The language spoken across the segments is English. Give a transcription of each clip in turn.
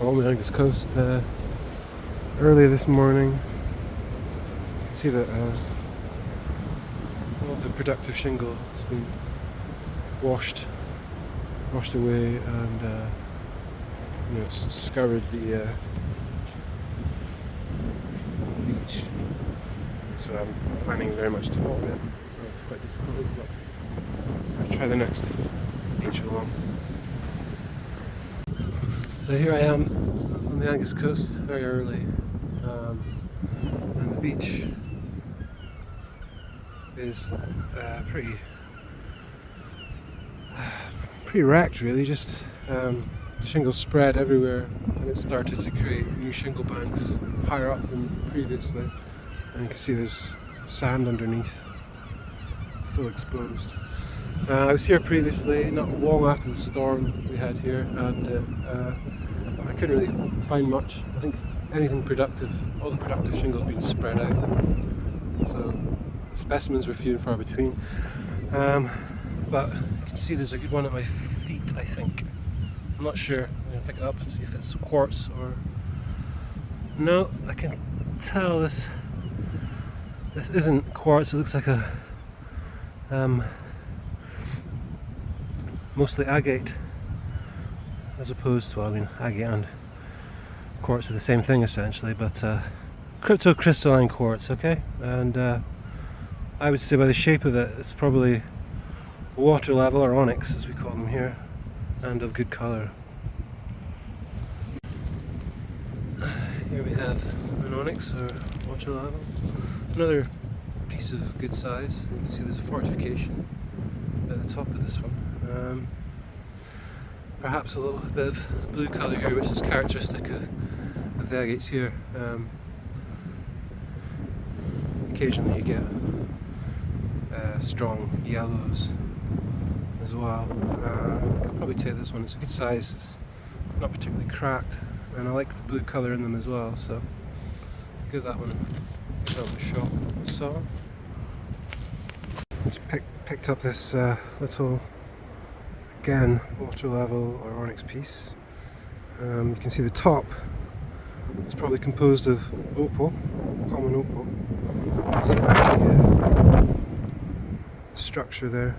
On the Angus Coast early this morning. You can see that all the productive shingle has been washed away, and it's scoured the beach. So I'm finding very much to hold it. I'm quite disappointed, but I'll try the next beach along. So here I am on the Angus Coast, very early, and the beach is pretty wrecked, really. Just the shingle spread everywhere, and it started to create new shingle banks higher up than previously. And you can see there's sand underneath, still exposed. I was here previously, not long after the storm we had here, and I couldn't really find much. I think anything productive, all the productive shingle had been spread out, so specimens were few and far between. But you can see there's a good one at my feet, I think. I'm not sure. I'm going to pick it up and see if it's quartz or... No, I can tell this isn't quartz. It looks like a mostly agate, as opposed to, well, I mean, agate and quartz are the same thing essentially, but cryptocrystalline quartz, okay? And I would say by the shape of it, it's probably water level, or onyx as we call them here, and of good colour. Here we have an onyx, or water level. Another piece of good size. You can see there's a fortification at the top of this one. Perhaps a little bit of blue colour here, which is characteristic of the agates here. Occasionally you get strong yellows as well. I could probably take this one. It's a good size. It's not particularly cracked, and I like the blue colour in them as well. So give that one a shot. So just picked up this little, again, water level or onyx piece. You can see the top is probably composed of opal, common opal. You can see the structure there.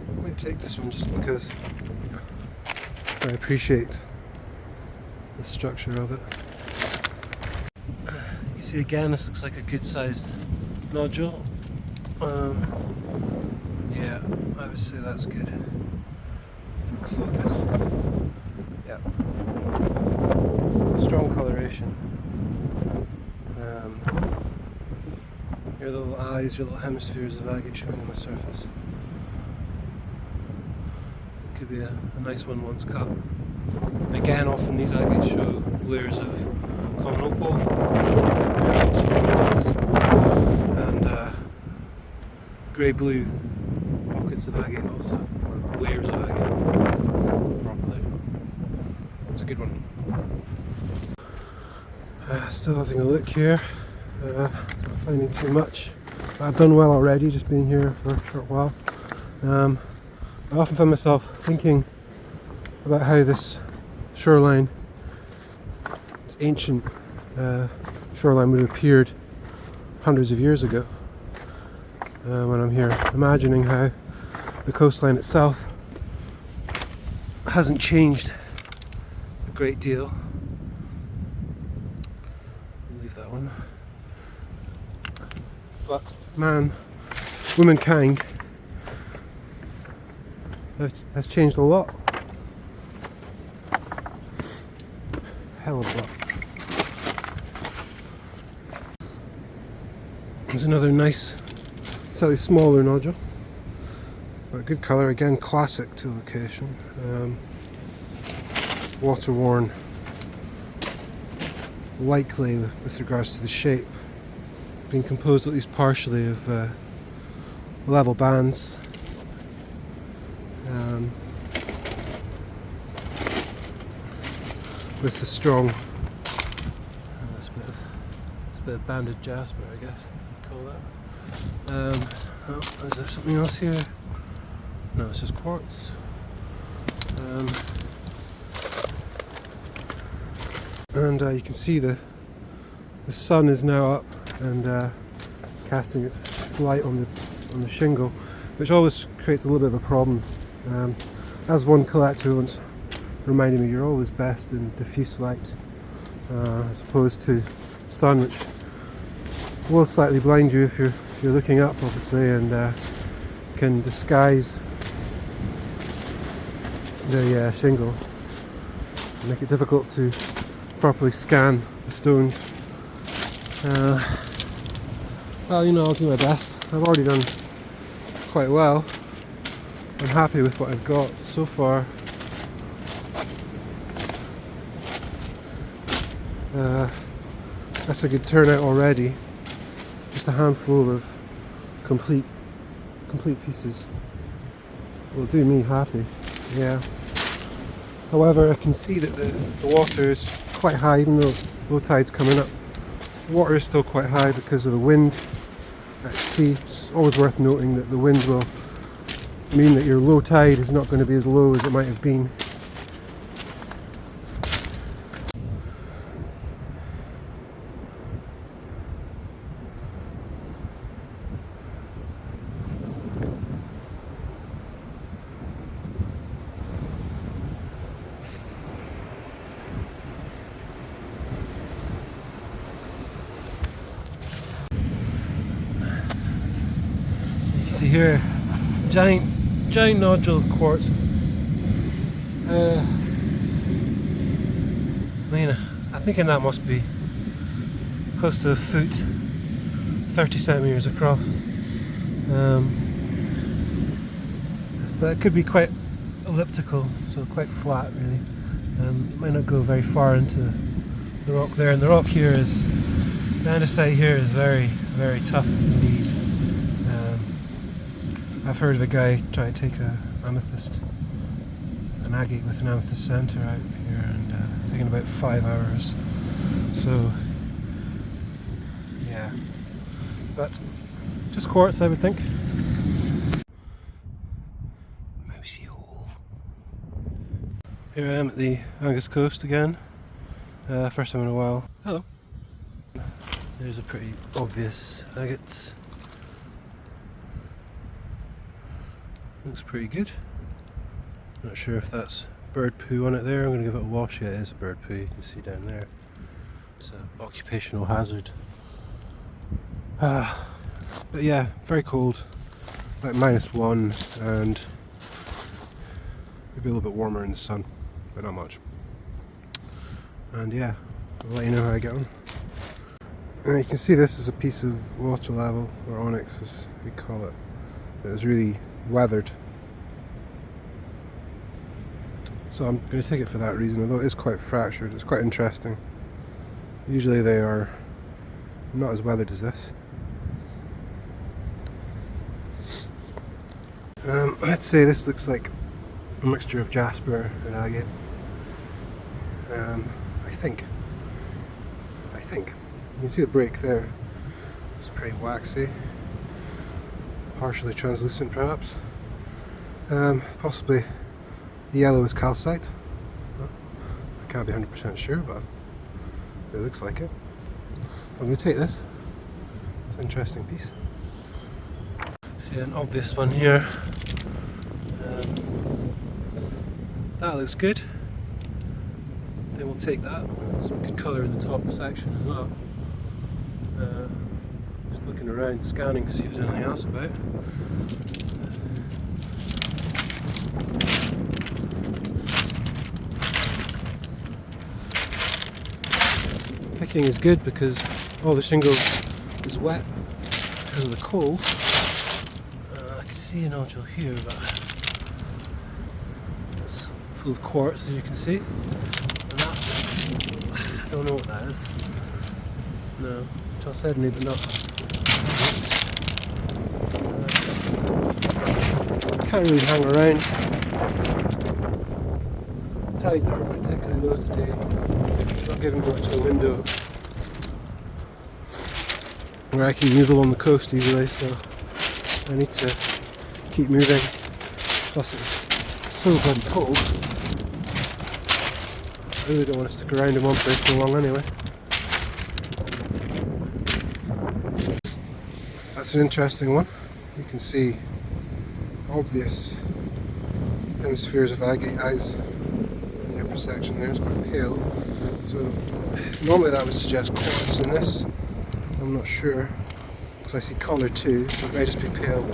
I'm going to take this one just because I appreciate the structure of it. You see again, this looks like a good sized nodule. Yeah, I would say that's good. Focus. Yeah. Strong coloration. Your little eyes, your little hemispheres of agate showing on the surface. Could be a nice one once cut. Again, often these agates show layers of common opal, and grey-blue pockets of agate also, or layers of agate properly. It's a good one. Still having a look here, not finding too much. I've done well already, just being here for a short while. I often find myself thinking about how this shoreline, this ancient shoreline, would have appeared hundreds of years ago. When I'm here, imagining how the coastline itself hasn't changed a great deal. I'll leave that one. But womankind has changed a lot. Hell of a lot. There's another nice, slightly smaller nodule, but good colour, again classic to location. Water worn, likely with regards to the shape, being composed at least partially of level bands. With the strong, this bit of banded jasper, I guess you'd call that. Oh, is there something else here? No, it's just quartz. And you can see the sun is now up and casting its light on the shingle, which always creates a little bit of a problem. As one collector once reminded me, you're always best in diffuse light as opposed to sun, which will slightly blind you if you're looking up, obviously, and can disguise the shingle and make it difficult to properly scan the stones. Well, you know, I'll do my best. I've already done quite well. I'm happy with what I've got so far. That's a good turnout already. Just a handful of complete pieces will do me happy. Yeah. However, I can see that the water is quite high, even though low tide's coming up. The water is still quite high because of the wind at sea. It's always worth noting that the wind will mean that your low tide is not going to be as low as it might have been. See here, giant nodule of quartz. I mean, I think that must be close to a foot, 30 centimeters across. But it could be quite elliptical, so quite flat really. It might not go very far into the rock there, and the rock here is, the andesite here is very, very tough indeed. I've heard of a guy try to take an agate with an amethyst center out here, and taking about 5 hours. So, yeah, but just quartz, I would think. Mousy hole. Here I am at the Angus Coast again. First time in a while. Hello. There's a pretty obvious agate. Looks pretty good. Not sure if that's bird poo on it there. I'm going to give it a wash. Yeah, it is a bird poo, you can see down there. It's an occupational hazard. But yeah, very cold. Like -1, and maybe a little bit warmer in the sun, but not much. And yeah, I'll let you know how I get on. And you can see this is a piece of water level, or onyx as we call it, that is really weathered. So I'm going to take it for that reason, although it is quite fractured. It's quite interesting. Usually they are not as weathered as this. Let's say this looks like a mixture of jasper and agate. I think. You can see the break there. It's pretty waxy. Partially translucent perhaps. Possibly the yellow is calcite. I can't be 100% sure, but it looks like it. I'm going to take this. It's an interesting piece. See an obvious one here. That looks good. Then we'll take that. Some good colour in the top section as well. Just looking around, scanning to see if there's anything else about. Picking is good because all the shingle is wet because of the cold. I can see a nodule here, but it's full of quartz, as you can see. And that looks, I don't know what that is. No, chalcedony, but not. Can't really hang around. Tides aren't particularly low today. Not giving much of a window where I can move along the coast easily, so I need to keep moving. Plus it's so bloody cold. I really don't want to stick around in one place too long anyway. That's an interesting one. You can see obvious hemispheres of agate eyes in the upper section there. It's quite pale. So normally that would suggest quartz in this. I'm not sure, because I see colour too, so it may just be pale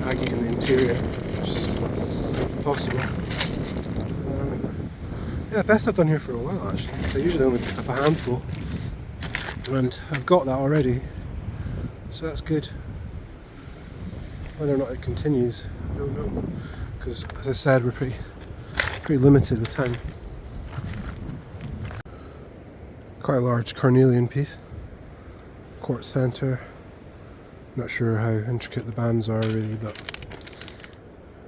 agate in the interior, which is possible. Yeah, best I've done here for a while actually. I usually only pick up a handful, and I've got that already, so that's good. Whether or not it continues, I don't know, because as I said, we're pretty limited with time. Quite a large carnelian piece, quartz centre. Not sure how intricate the bands are really, but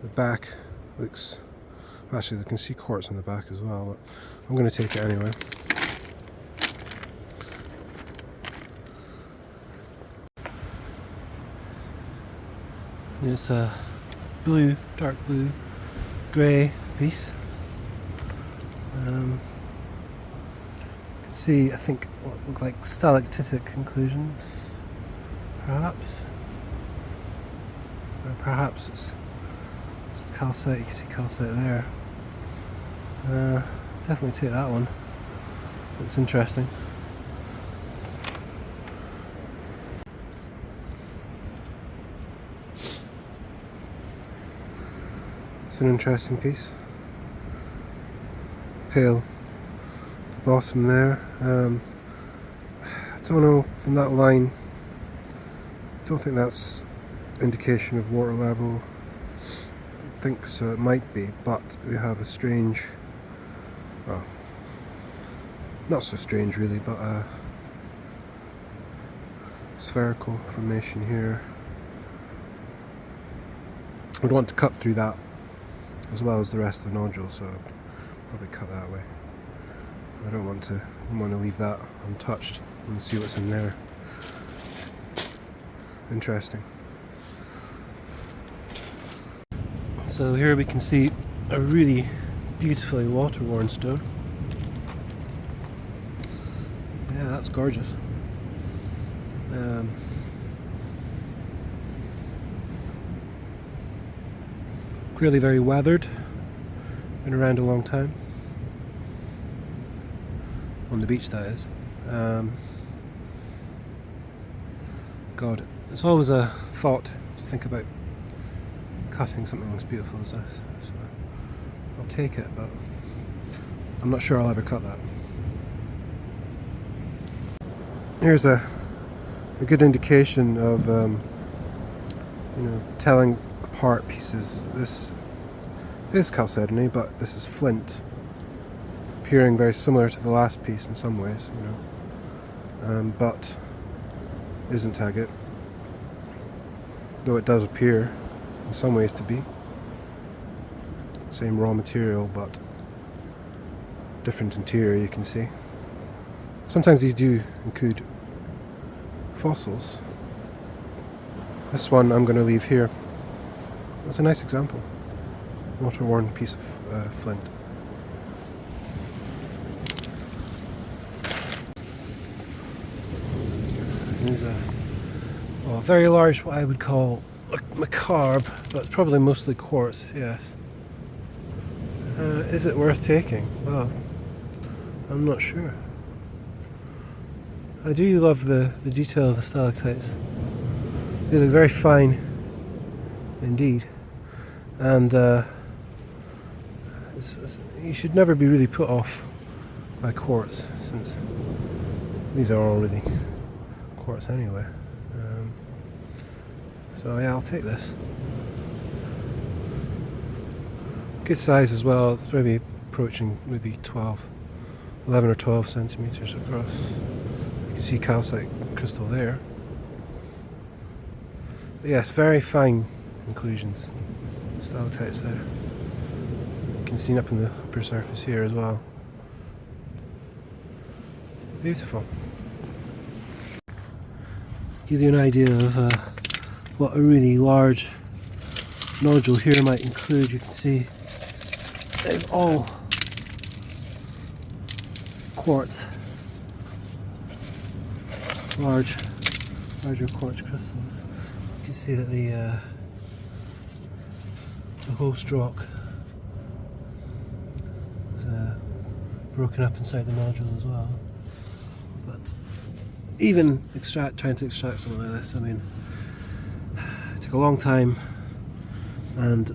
the back looks, actually I can see quartz on the back as well, but I'm going to take it anyway. It's a blue, dark blue, grey piece. You can see, I think, what look like stalactitic inclusions, perhaps. Or perhaps it's calcite. You can see calcite there. Definitely take that one. It's interesting. It's an interesting piece. Pale. The bottom there. I don't know, from that line, I don't think that's indication of water level. I don't think so, it might be, but we have a strange, well, not so strange really, but a spherical formation here. I'd want to cut through that as well as the rest of the nodule, so I'd probably cut that way. I don't want to leave that untouched and see what's in there. Interesting. So here we can see a really beautifully water-worn stone. Yeah, that's gorgeous. Clearly very weathered, been around a long time. On the beach, that is. God, it's always a thought to think about cutting something as beautiful as this. So I'll take it, but I'm not sure I'll ever cut that. Here's a good indication of telling apart pieces. This is chalcedony, but this is flint, appearing very similar to the last piece in some ways, but isn't agate, though it does appear in some ways to be. Same raw material, but different interior, you can see. Sometimes these do include fossils. This one I'm going to leave here. It's a nice example. Water-worn piece of flint. There's a very large, what I would call macabre, but it's probably mostly quartz, yes. Is it worth taking? Well, I'm not sure. I do love the detail of the stalactites. They look very fine indeed. And you should never be really put off by quartz, since these are all really quartz anyway. So yeah, I'll take this. Good size as well. It's maybe approaching maybe 11 or 12 centimeters across. You can see calcite crystal there. But yes, very fine inclusions. Stalactites there. You can see up in the upper surface here as well. Beautiful. Give you an idea of what a really large nodule here might include. You can see It's all quartz, larger quartz crystals. You can see that the host rock is broken up inside the nodule as well. But even trying to extract something like this, I mean, it took a long time, and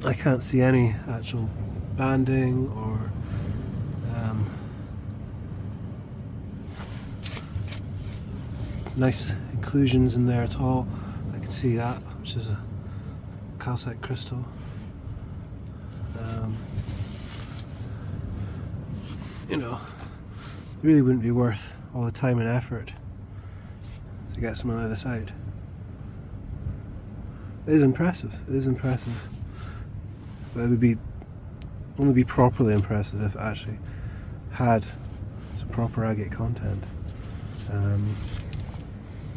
I can't see any actual banding or nice inclusions in there at all. I can see that, which is a calcite crystal. You know, it really wouldn't be worth all the time and effort to get something like this out. It is impressive. It is impressive, but it would only be properly impressive if it actually had some proper agate content,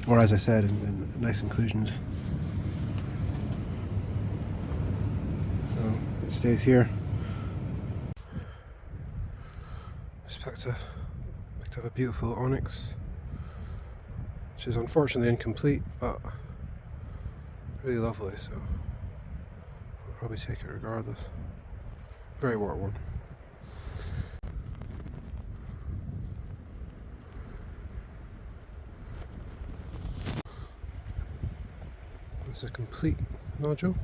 or as I said, in nice inclusions. So it stays here. Just picked up a beautiful onyx, which is unfortunately incomplete, but really lovely, so I'll probably take it regardless. Very rare one. It's a complete nodule.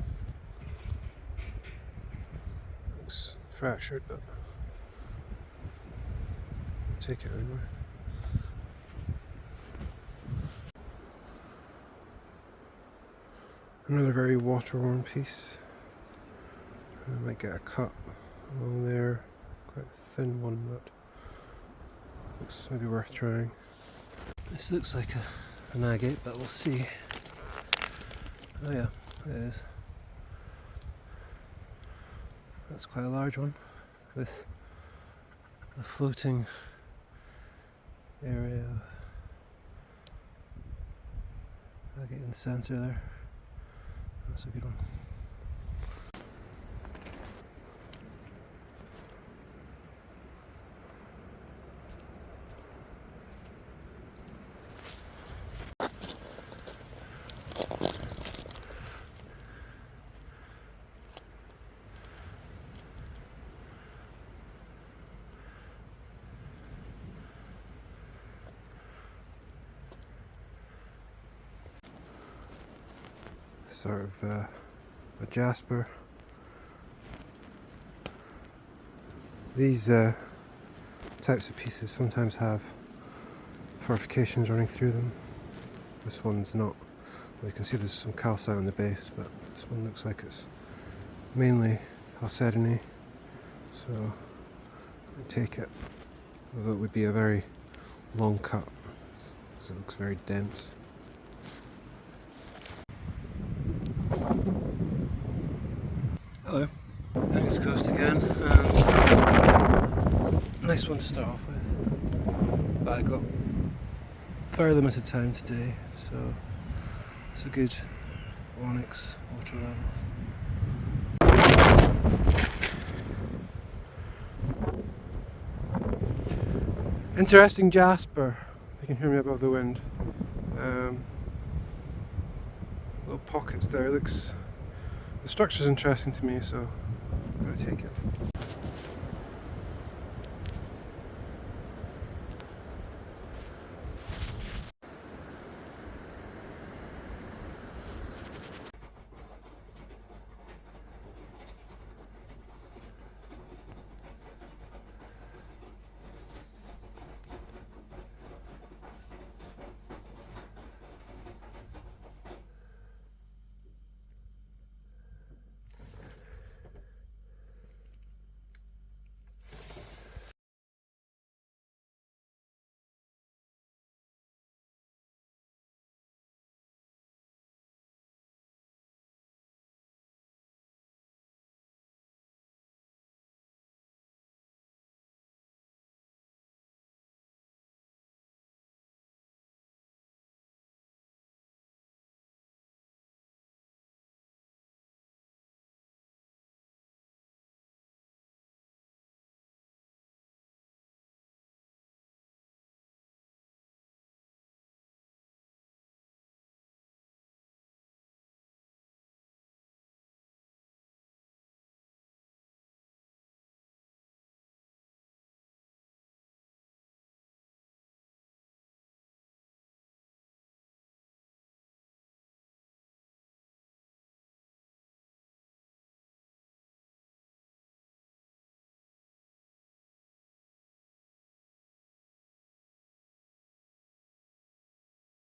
Looks fractured, but I'll take it anyway. Another very water-worn piece. I might get a cut along there, quite a thin one, but looks maybe worth trying. This looks like an agate, but we'll see. Oh yeah, it is. That's quite a large one, with a floating area of agate in the centre there. That's a good one. Sort of a jasper. These types of pieces sometimes have fortifications running through them. This one's not. Well, you can see there's some calcite on the base, but this one looks like it's mainly chalcedony, so I take it. Although it would be a very long cut, because it looks very dense. Hello, Angus Coast again. Nice one to start off with, but I got very limited time today, so it's a good onyx water level. Interesting jasper. You can hear me above the wind. Little pockets there. The structure's interesting to me, so I'm going to take it.